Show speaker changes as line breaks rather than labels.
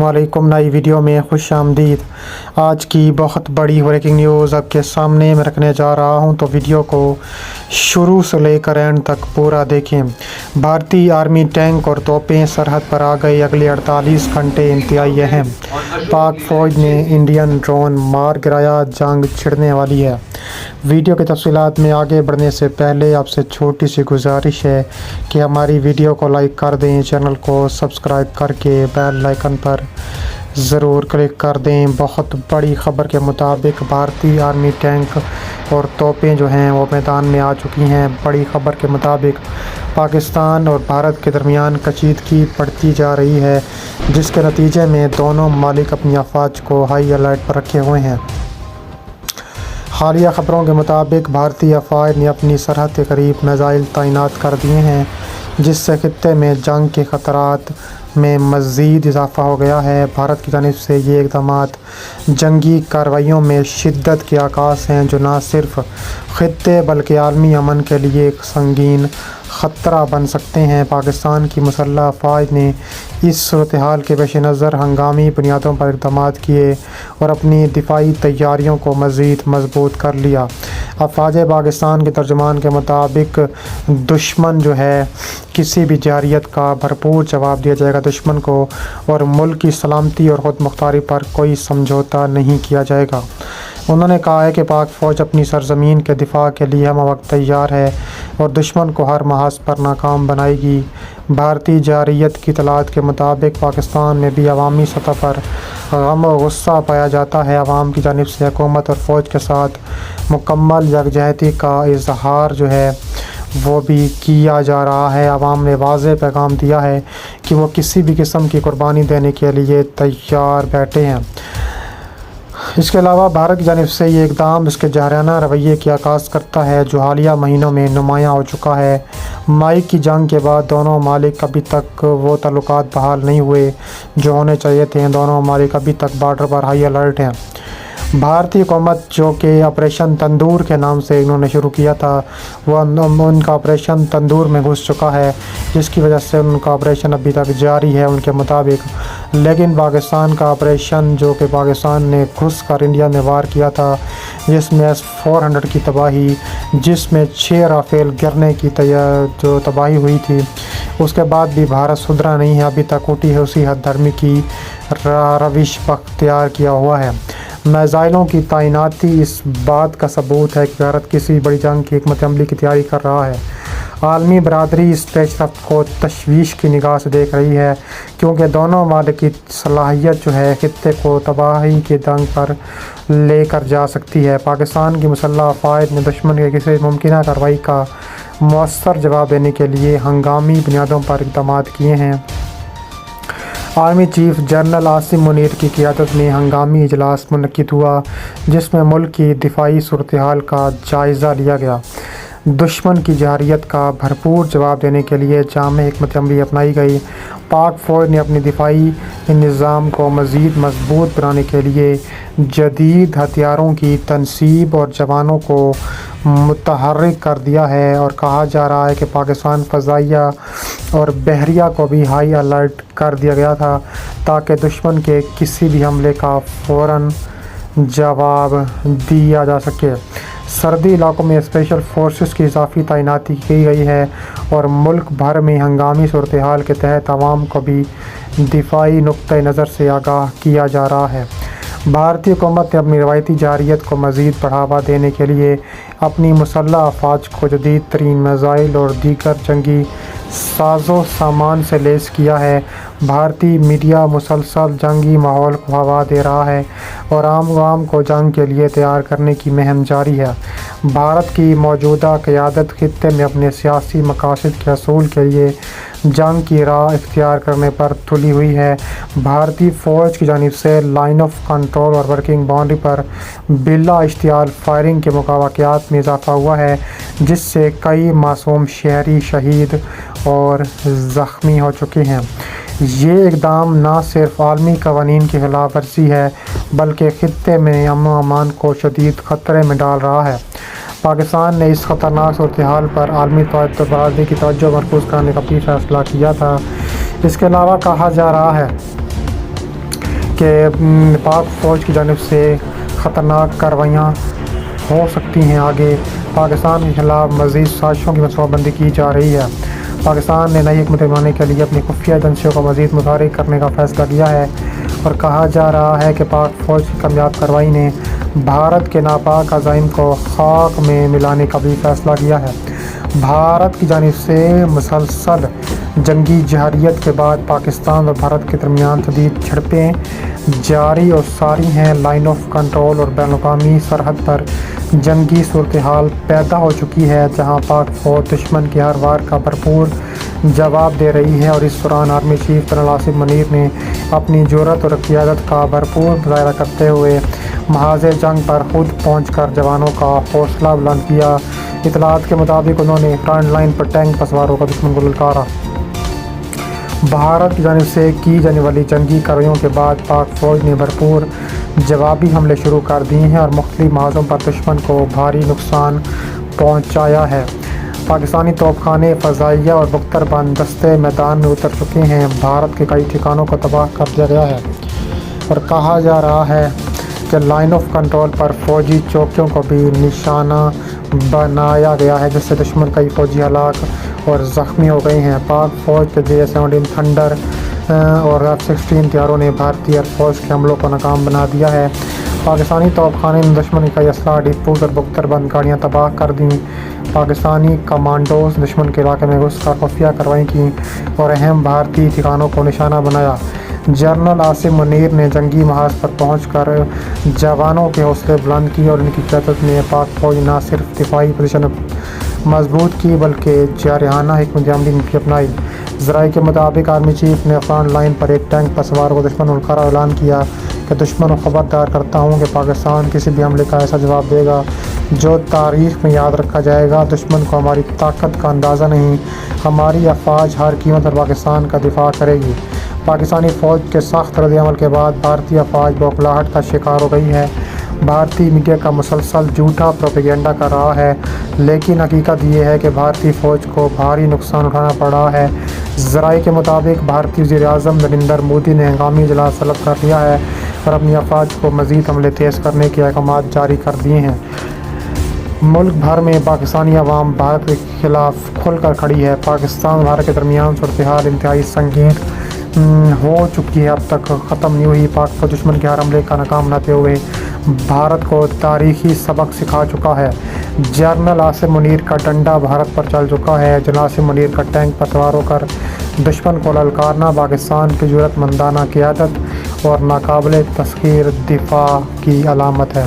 अस्सलामुअलैकुम। नई वीडियो में खुश आमदीद। आज की बहुत बड़ी ब्रेकिंग न्यूज़ आपके सामने मैं रखने जा रहा हूं, तो वीडियो को शुरू से लेकर एंड तक पूरा देखें। भारतीय आर्मी टैंक और तोपें सरहद पर आ गई। अगले 48 घंटे इंतहाई अहम। पाक फ़ौज ने इंडियन ड्रोन मार गिराया। जंग छिड़ने वाली है। वीडियो की तफसीलात में आगे बढ़ने से पहले आपसे छोटी सी गुजारिश है कि हमारी वीडियो को लाइक कर दें, चैनल को सब्सक्राइब करके बेल आइकन पर ज़रूर क्लिक कर दें। बहुत बड़ी खबर के मुताबिक भारतीय आर्मी टैंक और तोपें जो हैं वो मैदान में आ चुकी हैं। बड़ी खबर के मुताबिक पाकिस्तान और भारत के दरमियान कशीदगी बढ़ती जा रही है, जिसके नतीजे में दोनों ममालिक अपनी अफवाज को हाई अलर्ट पर रखे हुए हैं। हालिया खबरों के मुताबिक भारतीय अफवाज ने अपनी सरहद के करीब मिसाइल तैनात कर दिए हैं, जिससे खित्ते में जंग के ख़तरात में मज़ीद इजाफ़ा हो गया है। भारत की जानिब से ये इक़दामात जंगी कार्रवाइयों में शिद्दत के आगाज़ हैं, जो न सिर्फ खित्ते बल्कि आलमी अमन के लिए एक संगीन ख़तरा बन सकते हैं। पाकिस्तान की मुसल्लह अफ़वाज ने इस सूरत हाल के पेश नज़र हंगामी बुनियादों पर इक़दाम किए और अपनी दिफाई तैयारियों को मज़ीद मजबूत कर लिया। अफ़वाज पाकिस्तान के तर्जुमान के मुताबिक दुश्मन जो है किसी भी जारियत का भरपूर जवाब दिया जाएगा दुश्मन को, और मुल्क की सलामती और ख़ुद मुख्तारी पर कोई समझौता नहीं किया जाएगा। उन्होंने कहा है कि पाक फ़ौज अपनी सरज़मीन के दिफा के लिए हम वक्त तैयार है और दुश्मन को हर महाज पर नाकाम बनाएगी। भारतीय जारियत की इत्तलात के मुताबिक पाकिस्तान में भी अवामी सतह पर गम और गुस्सा पाया जाता है। अवाम की जानिब से हुकूमत और फ़ौज के साथ मुकम्मल यकजहती का इजहार जो है वो भी किया जा रहा है। अवाम ने वाज़ेह पैगाम दिया है कि वो किसी भी किस्म की कुर्बानी देने के लिए तैयार बैठे हैं। इसके अलावा भारत की जानिब से ये इक़दाम इसके जहराना रवैये की आगाज़ करता है, जो हालिया महीनों में नुमायाँ हो चुका है। मई की जंग के बाद दोनों ममालिक अभी तक वो ताल्लुकात बहाल नहीं हुए जो होने चाहिए थे। दोनों ममालिक अभी तक बॉर्डर पर हाई अलर्ट हैं। भारतीय हुकूमत जो कि ऑपरेशन तंदूर के नाम से इन्होंने शुरू किया था, वह उनका ऑपरेशन तंदूर में घुस चुका है, जिसकी वजह से उनका ऑपरेशन अभी तक जारी है उनके मुताबिक। लेकिन पाकिस्तान का ऑपरेशन जो कि पाकिस्तान ने घुस कर इंडिया में वार किया था, जिसमें S-400 की तबाही, जिसमें 6 राफेल गिरने की जो तबाही हुई थी, उसके बाद भी भारत सुधरा नहीं है। अभी तक उठी है उसी हद धर्मी की रविश अख्तियार किया हुआ है। मिसाइलों की तैनाती इस बात का सबूत है कि भारत किसी बड़ी जंग की हिकमत अमली की तैयारी कर रहा है। आलमी बरादरी इस पेशरफ्त को तशवीश की निगाह से देख रही है, क्योंकि दोनों ममालिक की सलाहियत जो है खित्ते को तबाही के दंग पर लेकर जा सकती है। पाकिस्तान की मुसल्लह अफ़वाज ने दुश्मन के किसी मुमकिन कार्रवाई का मौसर जवाब देने के लिए हंगामी बुनियादों पर इक़दाम किए हैं। Army chief general Asim Munir की क़ियादत में हंगामी इजलास मुनक़िद हुआ, जिसमें मुल्क की दिफाई सूरत हाल का जायज़ा लिया गया। दुश्मन की जारियत का भरपूर जवाब देने के लिए जामे हिकमत अमली अपनाई गई। पाक फ़ौज ने अपनी दिफाई निज़ाम को मज़ीद मजबूत बनाने के लिए जदीद हथियारों की तनसीब और जवानों को मुतहर्रिक कर दिया है, और कहा जा रहा है कि पाकिस्तान फ़ज़ाइया और बहरिया को भी हाई अलर्ट कर दिया गया था, ताकि दुश्मन के किसी भी हमले का फ़ौरन जवाब दिया जा सके। सर्दी इलाकों में स्पेशल फोर्सेस की इजाफी तैनाती की गई है और मुल्क भर में हंगामी सूरत हाल के तहत आवाम को भी दिफाई नुक्ते नज़र से आगाह किया जा रहा है। भारतीय हुकूमत ने अपनी रवायती जारियत को मज़ीद बढ़ावा देने के लिए अपनी मुसल्लह अफवाज को जदीद तरीन मिसाइल और दीगर जंगी साजो सामान से लैस किया है। भारतीय मीडिया मुसलसल जंगी माहौल को हवा दे रहा है और आम को जंग के लिए तैयार करने की मुहिम जारी है। भारत की मौजूदा क़यादत खित्ते में अपने सियासी मकासद के हसूल के लिए जंग की राह इख्तियार करने पर तुली हुई है। भारतीय फ़ौज की जानिब से लाइन ऑफ कंट्रोल और वर्किंग बाउंड्री पर बिला इश्तियाल फायरिंग के मुवाक़िआत में इजाफ़ा हुआ है, जिससे कई मासूम शहरी शहीद और ज़ख्मी हो चुके हैं। ये इक़दाम न सिर्फ आलमी कवानीन की खिलाफ वर्जी है, बल्कि खित्ते में अमन व अमान को शदीद ख़तरे में डाल रहा है। पाकिस्तान ने इस ख़तरनाक सूरत हाल पर आलमी बरादरी की तवज्जो मरकूज़ करने का भी फैसला किया था। इसके अलावा कहा जा रहा है کہ پاک فوج کی جانب سے خطرناک کارروائیاں ہو سکتی ہیں۔ آگے پاکستان کے خلاف مزید سازشوں کی منصوبہ بندی کی جا رہی ہے۔ پاکستان نے نئی حکمت عمرانی کے لیے اپنی خفیہ ایجنسیوں کو مزید متحرک کرنے کا فیصلہ کیا ہے، اور کہا جا رہا ہے کہ پاک فوج کی کامیاب کارروائی نے بھارت کے ناپاک عزائم کو خاک میں ملانے کا بھی فیصلہ کیا ہے۔ بھارت کی جانب سے مسلسل جنگی جارحیت کے بعد پاکستان اور بھارت کے درمیان شدید جھڑپیں جاری اور ساری ہیں۔ لائن آف کنٹرول اور بین الاقوامی سرحد پر جنگی صورتحال پیدا ہو چکی ہے، جہاں پاک فوج دشمن کے ہر وار کا بھرپور جواب دے رہی ہے، اور اس دوران army chief general Asif Munir نے اپنی جرأت اور قیادت کا بھرپور مظاہرہ کرتے ہوئے محاذ جنگ پر خود پہنچ کر جوانوں کا حوصلہ بلند کیا۔ اطلاعات کے مطابق انہوں نے فرنٹ لائن پر ٹینک پر سواروں کا دشمن کو للکارا۔ بھارت کی جانب سے کی جانے والی جنگی کارروائیوں کے بعد پاک فوج نے بھرپور جوابی حملے شروع کر دیے ہیں اور مختلف محاذوں پر دشمن کو بھاری نقصان پہنچایا ہے۔ پاکستانی توپ خانے، فضائیہ اور بختر بند دستے میدان میں اتر چکے ہیں۔ بھارت کے کئی ٹھکانوں کو تباہ کر دیا گیا ہے، اور کہا جا رہا ہے کہ لائن آف کنٹرول پر فوجی چوکیوں کو بھی نشانہ بنایا گیا ہے، جس سے دشمن کئی فوجی ہلاک اور زخمی ہو گئے ہیں۔ پاک فوج کے JA-17 تھنڈر اور F-16 طیاروں نے بھارتی ایئر فورس کے حملوں کو ناکام بنا دیا ہے۔ پاکستانی توپ خانے نے دشمن کی کئی اسلحہ ڈپوز اور بختر بند گاڑیاں تباہ کر دیں۔ پاکستانی کمانڈوز دشمن کے علاقے میں گھس کر خفیہ کارروائیاں کیں اور اہم بھارتی ٹھکانوں کو نشانہ بنایا۔ جنرل آصف منیر نے جنگی محاذ پر پہنچ کر جوانوں کے حوصلے بلند کیے، اور ان کی قیادت میں پاک فوج نہ صرف دفاعی پوزیشن مضبوط کی بلکہ جارحانہ حکمت عملی بھی اپنائی۔ ذرائع کے مطابق آرمی چیف نے فرنٹ لائن پر ایک ٹینک پر سوار کو دشمن للکارا۔ اعلان کیا کہ دشمن کو خبردار کرتا ہوں کہ پاکستان کسی بھی حملے کا ایسا جواب دے گا جو تاریخ میں یاد رکھا جائے گا۔ دشمن کو ہماری طاقت کا اندازہ نہیں، ہماری افواج ہر قیمت پر پاکستان کا دفاع کرے گی۔ پاکستانی فوج کے سخت رد عمل کے بعد بھارتی افواج بوکھلاہٹ کا شکار ہو گئی ہے۔ بھارتی میڈیا کا مسلسل جھوٹا پروپیگنڈا کر رہا ہے، لیکن حقیقت یہ ہے کہ بھارتی فوج کو بھاری نقصان اٹھانا پڑ رہا ہے۔ ذرائع کے مطابق بھارتی وزیر اعظم نریندر مودی نے ہنگامی اجلاس طلب کر لیا ہے اور اپنی افواج کو مزید حملے تیز کرنے کے احکامات جاری کر دیے ہیں۔ ملک بھر میں پاکستانی عوام بھارت کے خلاف کھل کر کھڑی ہے۔ پاکستان اور بھارت کے درمیان صورتحال انتہائی سنگین ہو چکی ہے، اب تک ختم نہیں ہوئی۔ پاک فوج دشمن کے ہر حملے کا ناکام بناتے ہوئے بھارت کو تاریخی سبق سکھا چکا ہے۔ جنرل آصف منیر کا ڈنڈا بھارت پر چل چکا ہے۔ جنرل آصف منیر کا ٹینک پر سوار ہو کر دشمن کو للکارنا پاکستان کی جرأت مندانہ قیادت اور ناقابل تسخیر دفاع کی علامت ہے۔